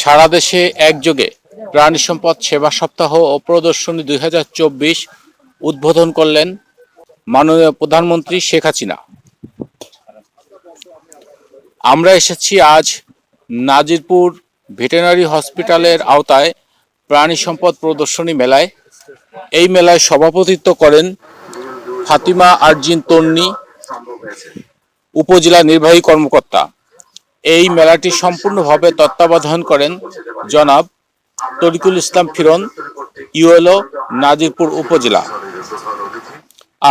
সারা দেশে একযোগে প্রাণী সম্পদ সেবা সপ্তাহ ও প্রদর্শনী 2024 উদ্বোধন করলেন মাননীয় প্রধানমন্ত্রী শেখ হাসিনা। আমরা এসেছি আজ নাজিরপুর ভেটেরিনারি হসপিটালের আওতায় প্রাণী সম্পদ প্রদর্শনী মেলায়। এই মেলায় সভাপতিত্ব করেন ফাতিমা আরজিন তন্নি, উপজেলা নির্বাহী কর্মকর্তা। এই মেলাটি সম্পূর্ণভাবে তত্ত্বাবধান করেন জনাব তরিকুল ইসলাম ফিরন, ইউএলও নাজিরপুর উপজেলা।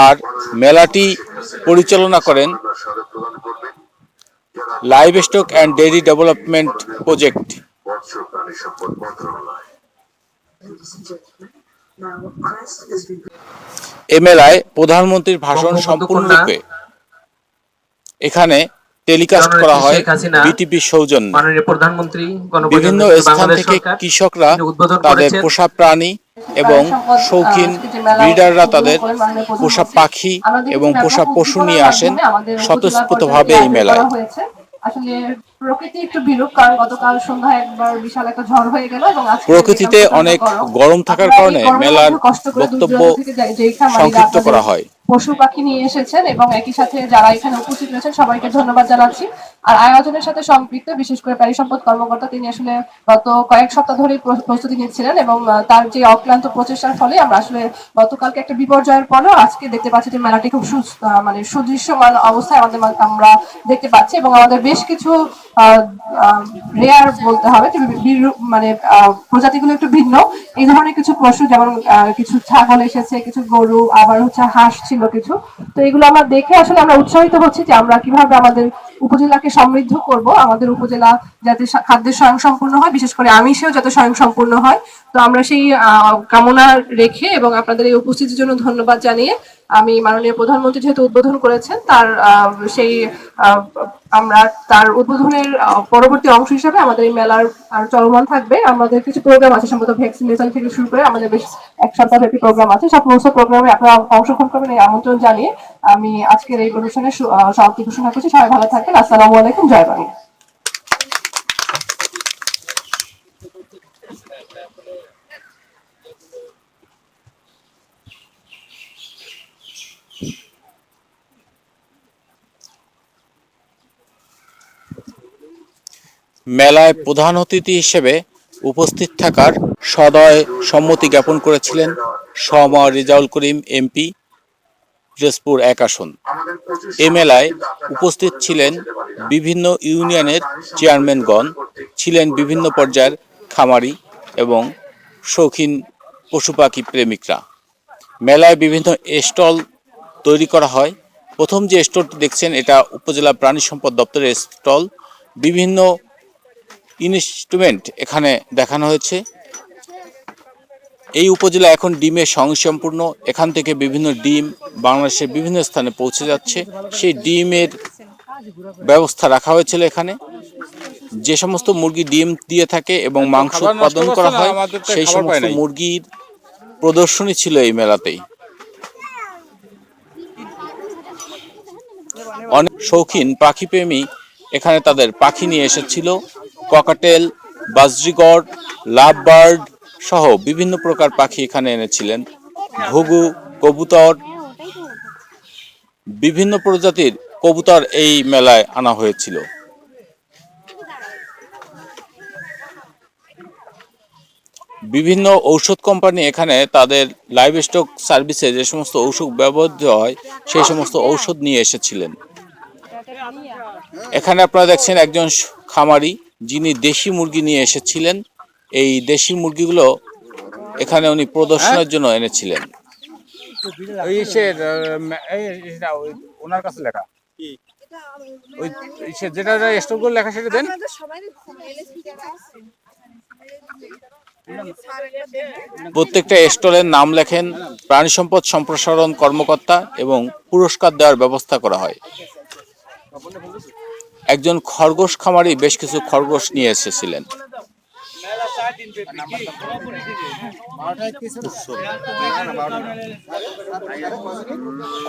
আর মেলাটি পরিচালনা করেন livestock and dairy development project. এ মেলায় প্রধানমন্ত্রীর ভাষণ সম্পূর্ণরূপে এখানে টেলিকাস্ট করা হয় বিটিভি সৌজন্যে। বিভিন্ন স্থান থেকে কৃষকরা তাদের পোষা প্রাণী এবং শৌখিন ব্রিডাররা তাদের পোষা পাখি এবং পোষা পশু নিয়ে আসেন স্বতঃস্ফূর্তভাবে এই মেলায়। আসলে প্রকৃতি একটু বিরূপ, কারণ গতকাল সন্ধ্যায় একবার বিশাল একটা ঝড় হয়ে গেল এবং প্রকৃতিতে অনেক গরম থাকার কারণে মেলার বক্তব্য সংক্ষিপ্ত করা হয়। পশু পাখি নিয়ে এসেছেন এবং একই সাথে যারা এখানে উপস্থিত রয়েছেন সবাইকে ধন্যবাদ জানাচ্ছি। আর আয়োজনের সাথে সম্পৃক্ত বিশেষ করে প্রাণী সম্পদ কর্মকর্তা, তিনি আসলে গত কয়েক সপ্তাহ ধরে প্রস্তুতি নিচ্ছিলেন এবং তার যে অক্লান্ত প্রচেষ্টার ফলে আমরা আসলে গতকালকে একটা বিপর্যয়ের পরেও আজকে দেখতে পাচ্ছি যে মেলাটি খুব সুদৃশ্যমান অবস্থায় আমরা দেখতে পাচ্ছি এবং আমাদের বেশ কিছু রেয়ার বলতে হবে, মানে প্রজাতিগুলো একটু ভিন্ন। এই ধরনের কিছু পশু, যেমন কিছু ছাগল এসেছে, কিছু গরু, আবার হচ্ছে হাঁস ছিল কিছু। তো এগুলো আমরা দেখে আসলে আমরা উৎসাহিত হচ্ছি যে আমরা কিভাবে আমাদের উপজেলাকে সমৃদ্ধ করব, আমাদের উপজেলা যাতে খাদ্যের স্বয়ংসম্পূর্ণ হয়, বিশেষ করে আমিষেও যাতে স্বয়ংসম্পূর্ণ হয়। তো আমরা সেই কামনা রেখে এবং আপনাদের এই উপস্থিতির জন্য ধন্যবাদ জানিয়ে আমি মাননীয় প্রধানমন্ত্রী যেহেতু উদ্বোধন করেছেন তার সেই আমরা তার উদ্বোধনের পরবর্তী অংশ হিসাবে আমাদের এই মেলার আর চলমান থাকবে। আমাদের কিছু প্রোগ্রাম আছে, সম্ভবত ভ্যাকসিনেশন থেকে শুরু করে আমাদের বেশ এক সপ্তাহব্যাপী প্রোগ্রাম আছে। সমস্ত প্রোগ্রামে আপনারা অংশগ্রহণ করবেন এই আমন্ত্রণ জানিয়ে আমি আজকের এই প্রদর্শনের সমাপ্তি ঘোষণা করছি। সবাই ভালো থাকবেন। আসসালামু আলাইকুম। জয় বাংলা। মেলায় প্রধান অতিথি হিসেবে উপস্থিত থাকার সদয় সম্মতি জ্ঞাপন করেছিলেন সমা রেজাউল করিম এমপি, পিরোজপুর 1 আসন। এ মেলায় উপস্থিত ছিলেন বিভিন্ন ইউনিয়নের চেয়ারম্যানগণ, ছিলেন বিভিন্ন পর্যায়ের খামারি এবং শৌখিন পশু পাখি প্রেমিকরা। মেলায় বিভিন্ন স্টল তৈরি করা হয়। প্রথম যে স্টলটি দেখছেন এটা উপজেলা প্রাণী সম্পদ দপ্তরের স্টল। বিভিন্ন ইনস্ট্রুমেন্ট এখানে দেখানো হয়েছে। এই উপজেলা এখন ডিমের স্বয়ংসম্পূর্ণ। এখান থেকে বিভিন্ন ডিম বাংলাদেশের বিভিন্ন স্থানে পৌঁছে যাচ্ছে। সেই ডিমের ব্যবস্থা রাখা হয়েছিল এখানে। যে সমস্ত মুরগি ডিম দিয়ে থাকে এবং মাংস উৎপাদন করা হয় সেই সমস্ত মুরগির প্রদর্শনী ছিল এই মেলাতেই। অনেক শৌখিন পাখিপ্রেমী এখানে তাদের পাখি নিয়ে এসেছিল। ককাটেল, বাজরিগড়, লাভ বার্ড সহ বিভিন্ন প্রকার পাখি এখানে এনেছিলেন। ঘুঘু, কবুতর, বিভিন্ন প্রজাতির কবুতর এই মেলায় আনা হয়েছিল। বিভিন্ন ঔষধ কোম্পানি এখানে তাদের লাইভ স্টক সার্ভিসে যে সমস্ত ঔষধ ব্যবহৃত হয় সেই সমস্ত ঔষধ নিয়ে এসেছিলেন। এখানে আপনারা দেখছেন একজন খামারি যিনি দেশি মুরগি নিয়ে এসেছিলেন। এই দেশি মুরগিগুলো এখানে উনি প্রদর্শনের জন্য এনেছিলেন। ওনার কাছে লেখা ওই যেটা স্টকগুলো লেখা সেটা দেন। প্রত্যেকটা স্টলের নাম লেখেন প্রাণী সম্পদ সম্প্রসারণ কর্মকর্তা এবং পুরস্কার দেওয়ার ব্যবস্থা করা হয়। একজন খরগোশ খামারি বেশ কিছু খরগোশ নিয়ে এসেছিলেন।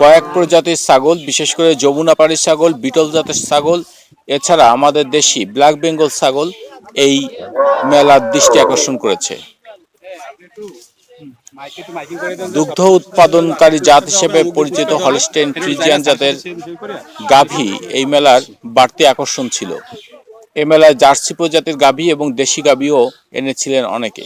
কয়েক প্রজাতির ছাগল, বিশেষ করে যমুনাপাড়ি ছাগল, বিটল জাতের ছাগল, এছাড়া আমাদের দেশি ব্ল্যাক বেঙ্গল ছাগল এই মেলার দৃষ্টি আকর্ষণ করেছে। দুগ্ধ উৎপাদনকারী জাত হিসেবে পরিচিত হলস্টেইন ফ্রিজিয়ান জাতের গাভী এই মেলার বাড়তি আকর্ষণ ছিল। এ মেলায় জার্সি প্রজাতির গাভী এবং দেশি গাভীও এনেছিলেন অনেকে।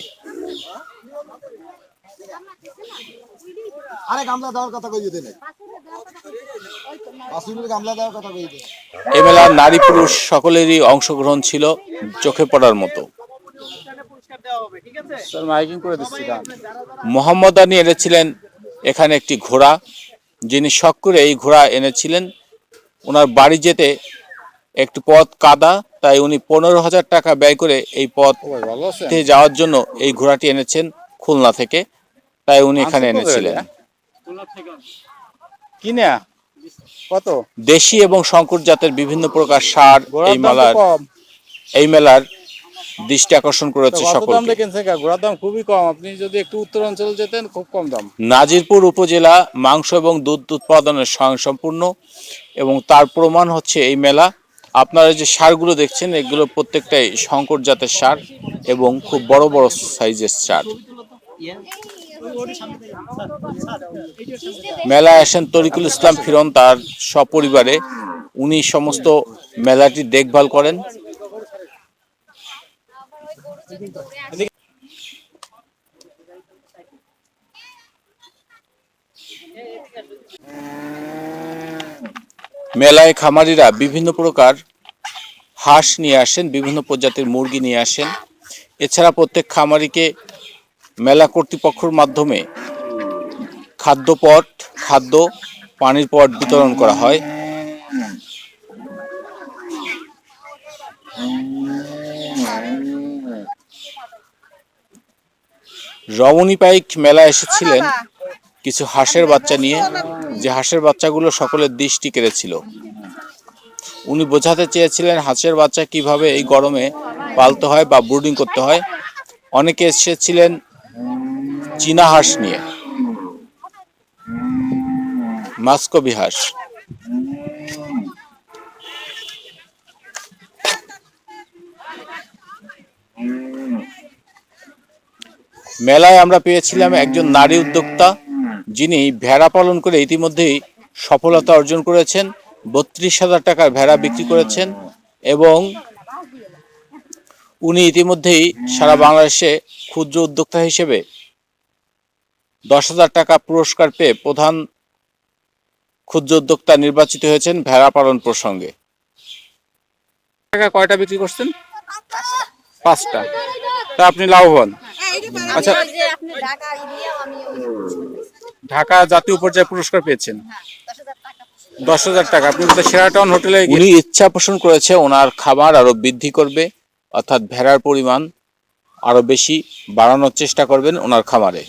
এ মেলার নারী পুরুষ সকলেরই অংশগ্রহণ ছিল চোখে পড়ার মতো। মোহাম্মদ আলী এনেছিলেন এখানে একটি ঘোড়া, যিনি শখ করে এই ঘোড়া এনেছিলেন। ওনার বাড়ি যেতে একটু পথ কাদা, তাই উনি 15,000 টাকা ব্যয় করে এই পথে যাওয়ার জন্য এই ঘোড়াটি এনেছেন খুলনা থেকে, তাই উনি এখানে এনেছিলেন। কিনা কত? দেশি এবং শঙ্কর জাতের বিভিন্ন প্রকার ষাঁড় এই মেলার দৃষ্টি আকর্ষণ করেছে সকলকে। ঘোড়ার দাম খুবই কম, আপনি যদি একটু উত্তর অঞ্চলে যেতেন খুব কম দাম। নাজিরপুর উপজেলা মাংস এবং দুধ উৎপাদনের স্বয়ংসম্পূর্ণ এবং তার প্রমাণ হচ্ছে এই মেলা। আপনারা যে ষাঁড়গুলো দেখছেন এগুলো প্রত্যেকটাই শঙ্কর জাতের ষাঁড় এবং খুব বড় বড় সাইজের ষাঁড়। মেলায় আসেন তরিকুল ইসলাম ফিরন তার সপরিবারে। উনি সমস্ত মেলাটি দেখভাল করেন। মেলায় খামারিরা বিভিন্ন প্রকার হাঁস নিয়ে আসেন, বিভিন্ন প্রজাতির মুরগি নিয়ে আসেন। এছাড়া প্রত্যেক খামারিকে মেলা কর্তৃপক্ষের মাধ্যমে খাদ্যপট, খাদ্য, পানির পট বিতরণ করা হয়। রমণী পাইক মেলায় এসেছিলেন কিছু হাঁসের বাচ্চা নিয়ে, যে হাঁসের বাচ্চাগুলো সকলের দৃষ্টি কেড়েছিল। উনি বোঝাতে চেয়েছিলেন হাঁসের বাচ্চা কিভাবে এই গরমে পালতে হয় বা ব্রুডিং করতে হয়। অনেকে এসেছিলেন চীনা হাঁস নিয়ে, মাস্কবি হাঁস। মেলায় আমরা পেয়েছিলাম একজন নারী উদ্যোক্তা, যিনি ভেড়া পালন করে ইতিমধ্যেই সফলতা অর্জন করেছেন। 32,000 টাকার ভেড়া বিক্রি করেছেন এবং উনি ইতিমধ্যেই সারা বাংলাদেশে ক্ষুদ্র উদ্যোক্তা হিসেবে 10,000 টাকা পুরস্কার পেয়ে প্রধান ক্ষুদ্র উদ্যোক্তা নির্বাচিত হয়েছেন ভেড়া পালন প্রসঙ্গে। টাকা কয়টা বিক্রি করছেন? 5টা। তা আপনি লাভবান। আচ্ছা, ঢাকা জাতীয় পর্যায়ে পুরস্কার পেয়েছেন 10,000 টাকা। আপনি শেরাটন হোটেলে উনি ইচ্ছা পোষণ করেছে ওনার খাবার আরো বৃদ্ধি করবে, অর্থাৎ ভেড়ার পরিমাণ আরো বেশি বাড়ানোর চেষ্টা করবেন ওনার খামারে।